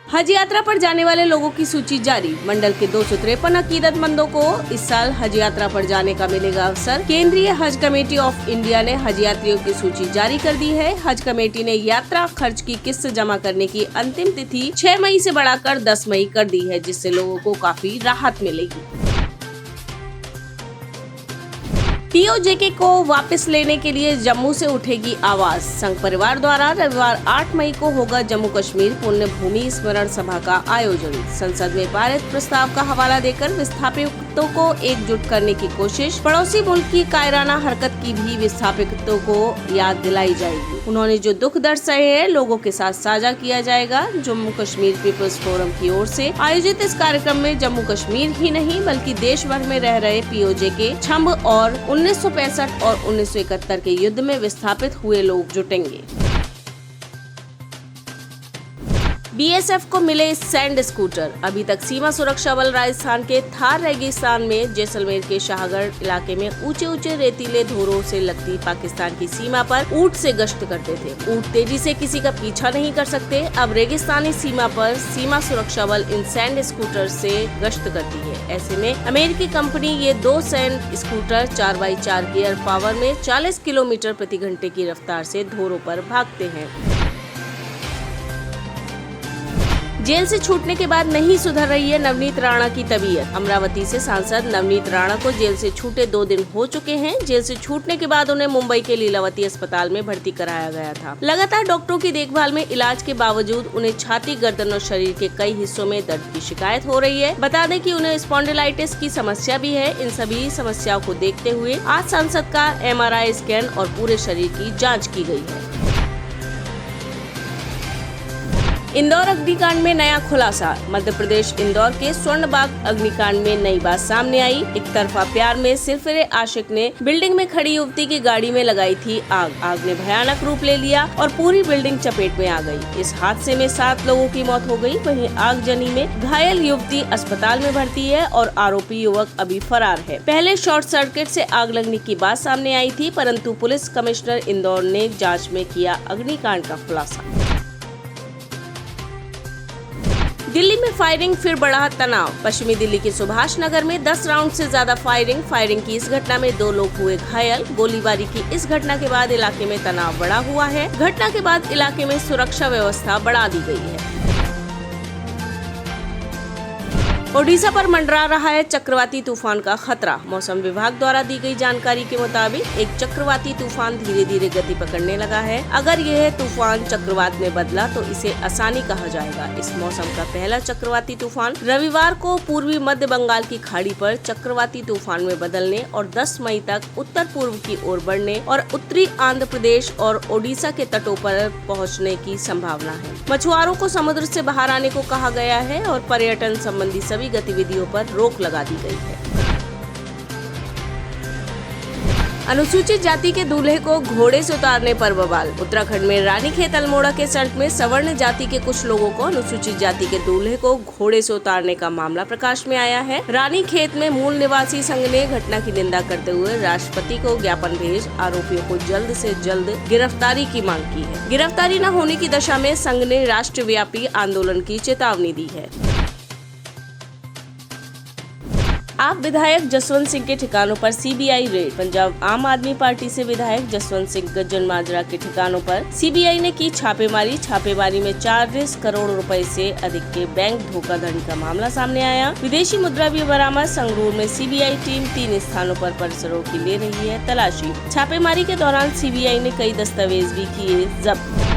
हज यात्रा पर जाने वाले लोगों की सूची जारी। मंडल के 253 अकीदतमंदों को इस साल हज यात्रा पर जाने का मिलेगा अवसर। केंद्रीय हज कमेटी ऑफ इंडिया ने हज यात्रियों की सूची जारी कर दी है। हज कमेटी ने यात्रा खर्च की किस्त जमा करने की अंतिम तिथि 6 मई से बढ़ाकर 10 मई कर दी है, जिससे लोगों को काफी राहत मिलेगी। पीओजेके को वापस लेने के लिए जम्मू से उठेगी आवाज। संघ परिवार द्वारा रविवार 8 मई को होगा जम्मू कश्मीर पुण्य भूमि स्मरण सभा का आयोजन। संसद में पारित प्रस्ताव का हवाला देकर विस्थापितों को एकजुट करने की कोशिश। पड़ोसी मुल्क की कायराना हरकत की भी विस्थापितों को याद दिलाई जाएगी। उन्होंने जो दुख दर्द सहे हैं लोगों के साथ साझा किया जाएगा। जम्मू कश्मीर पीपल्स फोरम की ओर से आयोजित इस कार्यक्रम में जम्मू कश्मीर ही नहीं बल्कि देश भर में रह रहे पीओजेके, छम्ब और 1965 और 1971 के युद्ध में विस्थापित हुए लोग जुटेंगे। बीएसएफ को मिले सैंड स्कूटर। अभी तक सीमा सुरक्षा बल राजस्थान के थार रेगिस्तान में जैसलमेर के शाहगढ़ इलाके में ऊंचे ऊंचे रेतीले धोरों से लगती पाकिस्तान की सीमा पर ऊंट से गश्त करते थे। ऊंट तेजी से किसी का पीछा नहीं कर सकते। अब रेगिस्तानी सीमा पर सीमा सुरक्षा बल इन सैंड स्कूटर से गश्त करती है। ऐसे में अमेरिकी कंपनी ये 2 sand scooter 4x4 gear power में 40 किलोमीटर प्रति घंटे की रफ्तार से धोरों पर भागते हैं। जेल से छूटने के बाद नहीं सुधर रही है नवनीत राणा की तबीयत। अमरावती से सांसद नवनीत राणा को जेल से छूटे 2 दिन हो चुके हैं। जेल से छूटने के बाद उन्हें मुंबई के लीलावती अस्पताल में भर्ती कराया गया था। लगातार डॉक्टरों की देखभाल में इलाज के बावजूद उन्हें छाती, गर्दन और शरीर के कई हिस्सों में दर्द की शिकायत हो रही है। बता दें कि उन्हें स्पॉन्डिलाइटिस की समस्या भी है। इन सभी समस्याओं को देखते हुए आज सांसद का MRI स्कैन और पूरे शरीर की जाँच की गयी है। इंदौर अग्निकांड में नया खुलासा। मध्य प्रदेश इंदौर के स्वर्णबाग अग्निकांड में नई बात सामने आई। एक तरफा प्यार में सिरफिरे आशिक ने बिल्डिंग में खड़ी युवती की गाड़ी में लगाई थी आग। आग ने भयानक रूप ले लिया और पूरी बिल्डिंग चपेट में आ गई। इस हादसे में 7 लोगों की मौत हो गई। वहीं आगजनी में घायल युवती अस्पताल में भर्ती है और आरोपी युवक अभी फरार है। पहले शॉर्ट सर्किट से आग लगने की बात सामने आई थी, परंतु पुलिस कमिश्नर इंदौर ने जाँच में किया अग्निकांड का खुलासा। दिल्ली में फायरिंग, फिर बढ़ा तनाव। पश्चिमी दिल्ली के सुभाष नगर में 10 राउंड से ज्यादा फायरिंग की इस घटना में 2 लोग हुए घायल। गोलीबारी की इस घटना के बाद इलाके में तनाव बढ़ा हुआ है। घटना के बाद इलाके में सुरक्षा व्यवस्था बढ़ा दी गई है। ओडिशा पर मंडरा रहा है चक्रवाती तूफान का खतरा। मौसम विभाग द्वारा दी गई जानकारी के मुताबिक एक चक्रवाती तूफान धीरे धीरे गति पकड़ने लगा है। अगर यह तूफान चक्रवात में बदला तो इसे आसानी कहा जाएगा। इस मौसम का पहला चक्रवाती तूफान रविवार को पूर्वी मध्य बंगाल की खाड़ी पर चक्रवाती तूफान में बदलने और 10 मई तक उत्तर पूर्व की ओर बढ़ने और उत्तरी आंध्र प्रदेश और ओडिशा के तटों पर पहुंचने की संभावना है। मछुआरों को समुद्र से बाहर आने को कहा गया है और पर्यटन संबंधी सभी गतिविधियों पर रोक लगा दी गई है। अनुसूचित जाति के दूल्हे को घोड़े से उतारने पर बवाल। उत्तराखंड में रानीखेत अल्मोड़ा के सल्ट में सवर्ण जाति के कुछ लोगों को अनुसूचित जाति के दूल्हे को घोड़े से उतारने का मामला प्रकाश में आया है। रानीखेत में मूल निवासी संघ ने घटना की निंदा करते हुए राष्ट्रपति को ज्ञापन भेज आरोपियों को जल्द से जल्द गिरफ्तारी की मांग की है। गिरफ्तारी न होने की दशा में संघ ने राष्ट्रव्यापी आंदोलन की चेतावनी दी है। आप विधायक जसवंत सिंह के ठिकानों पर सीबीआई रेड। पंजाब आम आदमी पार्टी से विधायक जसवंत सिंह गज्जन माजरा के ठिकानों पर सीबीआई ने की छापेमारी। छापेमारी में 40 करोड़ रुपए से अधिक के बैंक धोखाधड़ी का मामला सामने आया। विदेशी मुद्रा भी बरामद। संगरूर में सीबीआई टीम 3 स्थानों पर परिसरों की ले रही है तलाशी। छापेमारी के दौरान सीबीआई ने कई दस्तावेज भी किए जब्त।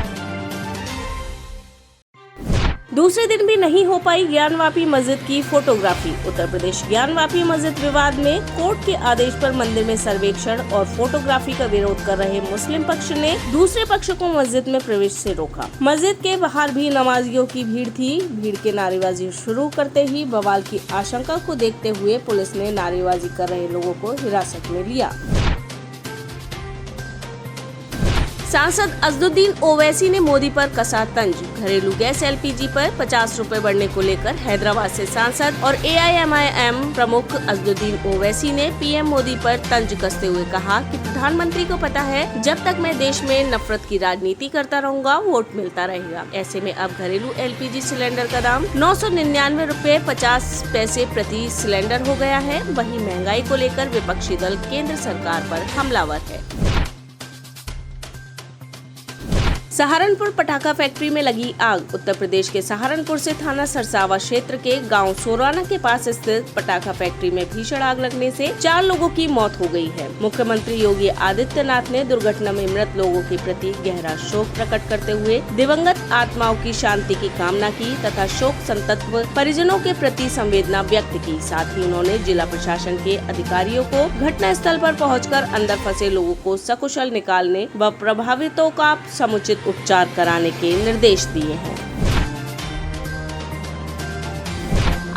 दूसरे दिन भी नहीं हो पाई ज्ञानवापी मस्जिद की फोटोग्राफी। उत्तर प्रदेश ज्ञानवापी मस्जिद विवाद में कोर्ट के आदेश पर मंदिर में सर्वेक्षण और फोटोग्राफी का विरोध कर रहे मुस्लिम पक्ष ने दूसरे पक्ष को मस्जिद में प्रवेश से रोका। मस्जिद के बाहर भी नमाजियों की भीड़ थी। भीड़ के नारेबाजी शुरू करते ही बवाल की आशंका को देखते हुए पुलिस ने नारेबाजी कर रहे लोगों को हिरासत में लिया। सांसद अजदुद्दीन ओवैसी ने मोदी पर कसा तंज। घरेलू गैस LPG पर 50 रुपए बढ़ने को लेकर हैदराबाद से सांसद और AIMIM प्रमुख अजदुद्दीन ओवैसी ने PM मोदी पर तंज कसते हुए कहा कि प्रधानमंत्री को पता है जब तक मैं देश में नफरत की राजनीति करता रहूंगा वोट मिलता रहेगा। ऐसे में अब घरेलू LPG सिलेंडर का दाम 999 रुपए 50 पैसे प्रति सिलेंडर हो गया है। वहीं महंगाई को लेकर विपक्षी दल केंद्र सरकार पर हमलावर है। सहारनपुर पटाखा फैक्ट्री में लगी आग। उत्तर प्रदेश के सहारनपुर से थाना सरसावा क्षेत्र के गांव सोराना के पास स्थित पटाखा फैक्ट्री में भीषण आग लगने से 4 लोगों की मौत हो गई है। मुख्यमंत्री योगी आदित्यनाथ ने दुर्घटना में मृत लोगों के प्रति गहरा शोक प्रकट करते हुए दिवंगत आत्माओं की शांति की कामना की तथा शोक संतप्त परिजनों के प्रति संवेदना व्यक्त की। साथ ही उन्होंने जिला प्रशासन के अधिकारियों को घटना स्थल पर पहुंचकर अंदर फंसे लोगों को सकुशल निकालने व प्रभावितों का समुचित उपचार कराने के निर्देश दिए हैं।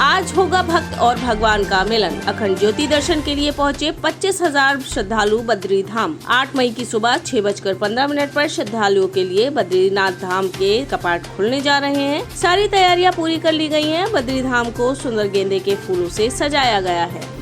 आज होगा भक्त और भगवान का मिलन। अखंड ज्योति दर्शन के लिए पहुंचे 25,000 श्रद्धालु बद्री धाम। 8 मई की सुबह 6:15 पर श्रद्धालुओं के लिए बद्रीनाथ धाम के कपाट खुलने जा रहे हैं। सारी तैयारियां पूरी कर ली गई हैं। बद्री धाम को सुंदर गेंदे के फूलों से सजाया गया है।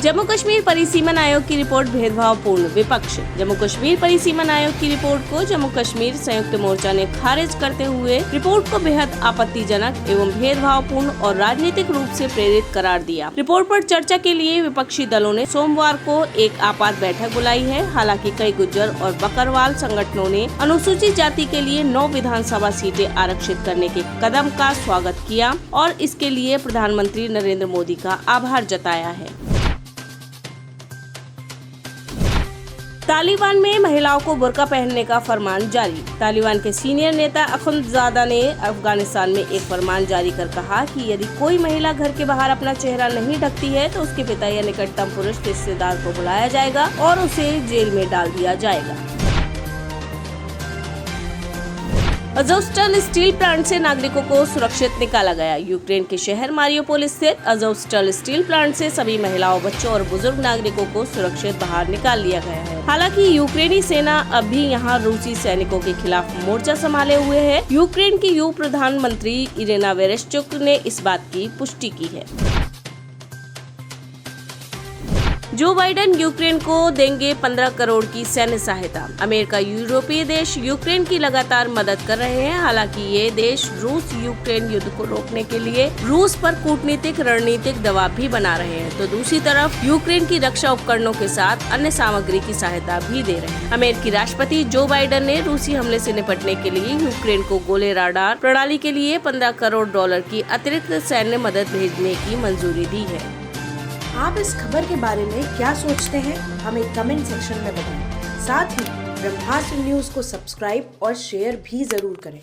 जम्मू कश्मीर परिसीमन आयोग की रिपोर्ट भेदभावपूर्ण। विपक्ष। जम्मू कश्मीर परिसीमन आयोग की रिपोर्ट को जम्मू कश्मीर संयुक्त मोर्चा ने खारिज करते हुए रिपोर्ट को बेहद आपत्तिजनक एवं भेदभावपूर्ण और राजनीतिक रूप से प्रेरित करार दिया। रिपोर्ट पर चर्चा के लिए विपक्षी दलों ने सोमवार को एक आपात बैठक बुलाई है। हालांकि कई गुज्जर और बकरवाल संगठनों ने अनुसूचित जाति के लिए 9 विधानसभा सीटें आरक्षित करने के कदम का स्वागत किया और इसके लिए प्रधानमंत्री नरेंद्र मोदी का आभार जताया है। तालिबान में महिलाओं को बुर्का पहनने का फरमान जारी। तालिबान के सीनियर नेता अखुंदजादा ने अफगानिस्तान में एक फरमान जारी कर कहा कि यदि कोई महिला घर के बाहर अपना चेहरा नहीं ढकती है तो उसके पिता या निकटतम पुरुष रिश्तेदार को बुलाया जाएगा और उसे जेल में डाल दिया जाएगा। अज़ोवस्टल स्टील प्लांट से नागरिकों को सुरक्षित निकाला गया। यूक्रेन के शहर मारियोपोल स्थित अज़ोवस्टल स्टील प्लांट से सभी महिलाओं, बच्चों और बुजुर्ग नागरिकों को सुरक्षित बाहर निकाल लिया गया है। हालांकि यूक्रेनी सेना अब भी यहां रूसी सैनिकों के खिलाफ मोर्चा संभाले हुए है। यूक्रेन की प्रधानमंत्री इरिना वेरेश्चुक ने इस बात की पुष्टि की है। जो बाइडेन यूक्रेन को देंगे 15 करोड़ की सैन्य सहायता। अमेरिका यूरोपीय देश यूक्रेन की लगातार मदद कर रहे हैं। हालांकि ये देश रूस यूक्रेन युद्ध को रोकने के लिए रूस पर कूटनीतिक रणनीतिक दबाव भी बना रहे हैं, तो दूसरी तरफ यूक्रेन की रक्षा उपकरणों के साथ अन्य सामग्री की सहायता भी दे रहे हैं। अमेरिकी राष्ट्रपति जो बाइडेन ने रूसी हमले से निपटने के लिए यूक्रेन को गोले राडार प्रणाली के लिए 15 करोड़ डॉलर की अतिरिक्त सैन्य मदद भेजने की मंजूरी दी है। आप इस खबर के बारे में क्या सोचते हैं, हमें कमेंट सेक्शन में बताएं। साथ ही ब्रह्मास्त्र न्यूज को सब्सक्राइब और शेयर भी जरूर करें।